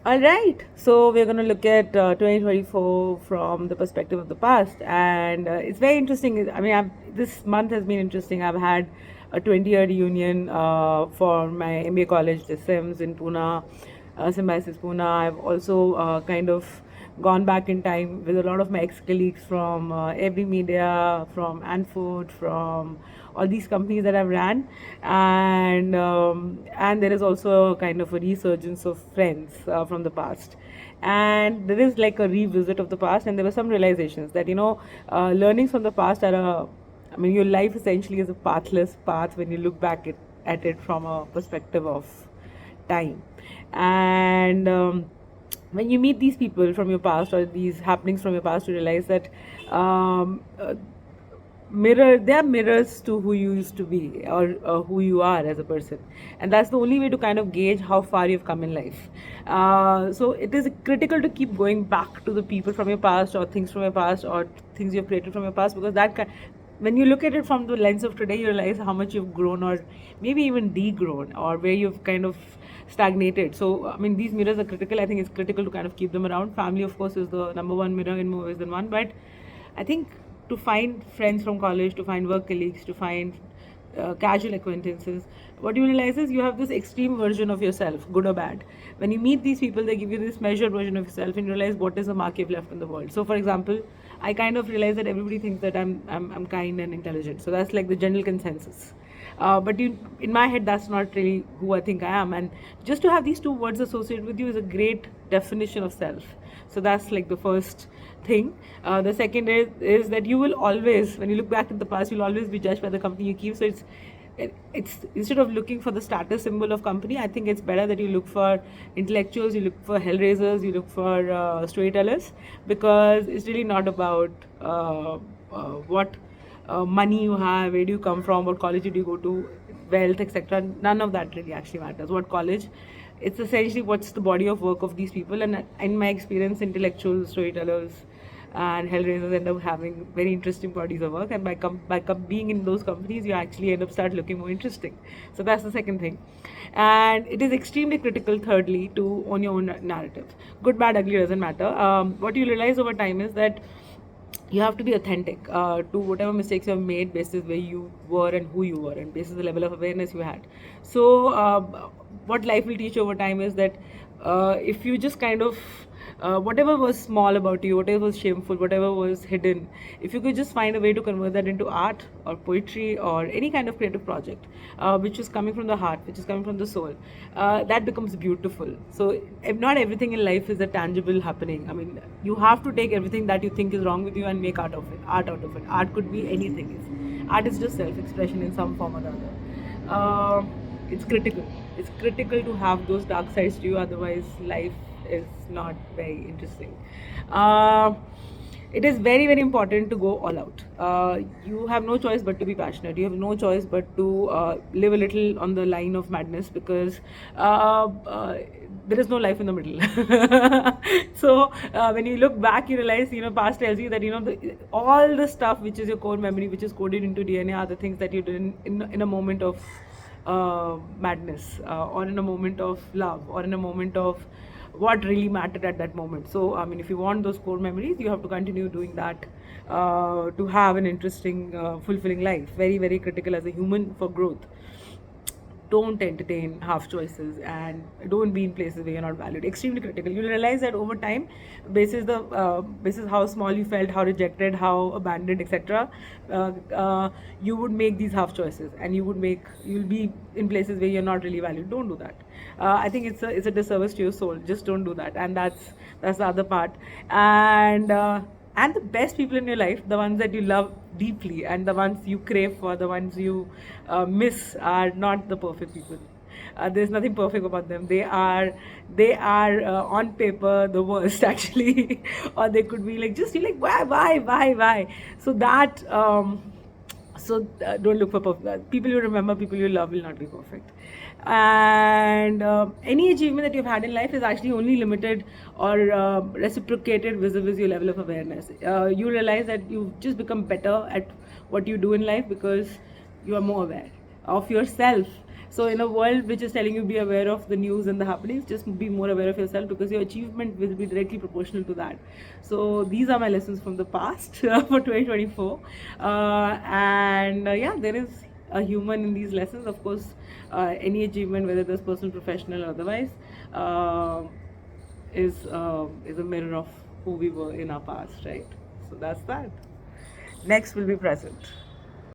All right, so we're going to look at 2024 from the perspective of the past, and it's very interesting. I mean, this month has been interesting. I've had a 20-year reunion for my MBA college, the SIMS in Pune, Symbiosis Pune. I've also kind of gone back in time with a lot of my ex-colleagues from every media, from Anfood, from all these companies that I've ran, and there is also a kind of a resurgence of friends from the past, and there is like a revisit of the past, and there were some realizations that learnings from the past are a, I mean, your life essentially is a pathless path when you look back at it from a perspective of time, and when you meet these people from your past or these happenings from your past, you realize that um, uh, they are mirrors to who you used to be, or who you are as a person, and that's the only way to kind of gauge how far you've come in life. So it is critical to keep going back to the people from your past, or things from your past, or things you've created from your past, because when you look at it from the lens of today, you realize how much you've grown, or maybe even degrown, or where you've kind of stagnated. So I mean, these mirrors are critical. I think it's critical to kind of keep them around. Family, of course, is the number one mirror in more ways than one, but I think to find friends from college, to find work colleagues, to find casual acquaintances, what you realize is you have this extreme version of yourself, good or bad. When you meet these people, they give you this measured version of yourself, and you realize what is the mark you've left in the world. So, for example, I kind of realize that everybody thinks that I'm kind and intelligent. So that's like the general consensus. But in my head, that's not really who I think I am. And just to have these two words associated with you is a great definition of self. So that's like the first thing. The second is that you will always, when you look back at the past, you'll always be judged by the company you keep. So it's instead of looking for the status symbol of company, I think it's better that you look for intellectuals, you look for hellraisers, you look for storytellers, because it's really not about what money you have, where do you come from, what college did you go to, wealth, etc. None of that really actually matters. What college? It's essentially what's the body of work of these people, and in my experience, intellectuals, storytellers, and hellraisers end up having very interesting bodies of work, and by being in those companies, you actually end up start looking more interesting. So that's the second thing, and it is extremely critical. Thirdly, to own your own narrative. Good, bad, ugly doesn't matter. What you realize over time is that you have to be authentic to whatever mistakes you have made, basis where you were and who you were, and basis the level of awareness you had. So what life will teach you over time is that if you just kind of whatever was small about you, whatever was shameful, whatever was hidden, if you could just find a way to convert that into art or poetry or any kind of creative project, which is coming from the heart, which is coming from the soul, that becomes beautiful. So if not everything in life is a tangible happening. I mean, you have to take everything that you think is wrong with you and make art of it. Art out of it. Art could be anything. Art is just self-expression in some form or the other. It's critical. It's critical to have those dark sides to you. Otherwise, life is not very interesting. It is very, very important to go all out. You have no choice but to be passionate. You have no choice but to live a little on the line of madness, because there is no life in the middle. So when you look back, you realize, past tells you that, all the stuff which is your core memory, which is coded into DNA, are the things that you did in a moment of madness, or in a moment of love, or in a moment of what really mattered at that moment. So I mean, if you want those core memories, you have to continue doing that to have an interesting, fulfilling life. Very, very critical as a human for growth. Don't entertain half choices, and don't be in places where you're not valued. Extremely critical. You'll realize that over time, basis how small you felt, how rejected, how abandoned, etc. You would make these half choices, and you'll be in places where you're not really valued. Don't do that. I think it's a disservice to your soul. Just don't do that, and that's the other part. And the best people in your life, the ones that you love deeply and the ones you crave for, the ones you miss, are not the perfect people. There's nothing perfect about them. They are on paper the worst actually, or they could be like, just, you're like, why. So that don't look for perfect people. You remember, people you love will not be perfect, and any achievement that you've had in life is actually only limited or reciprocated vis-a-vis your level of awareness. You realize that you've just become better at what you do in life because you are more aware. of yourself. So in a world which is telling you be aware of the news and the happenings, just be more aware of yourself, because your achievement will be directly proportional to that. So these are my lessons from the past for 2024. And yeah, there is a human in these lessons, of course. Any achievement, whether it's personal, professional, or otherwise, uh, is a mirror of who we were in our past, right? So that's that. Next will be present.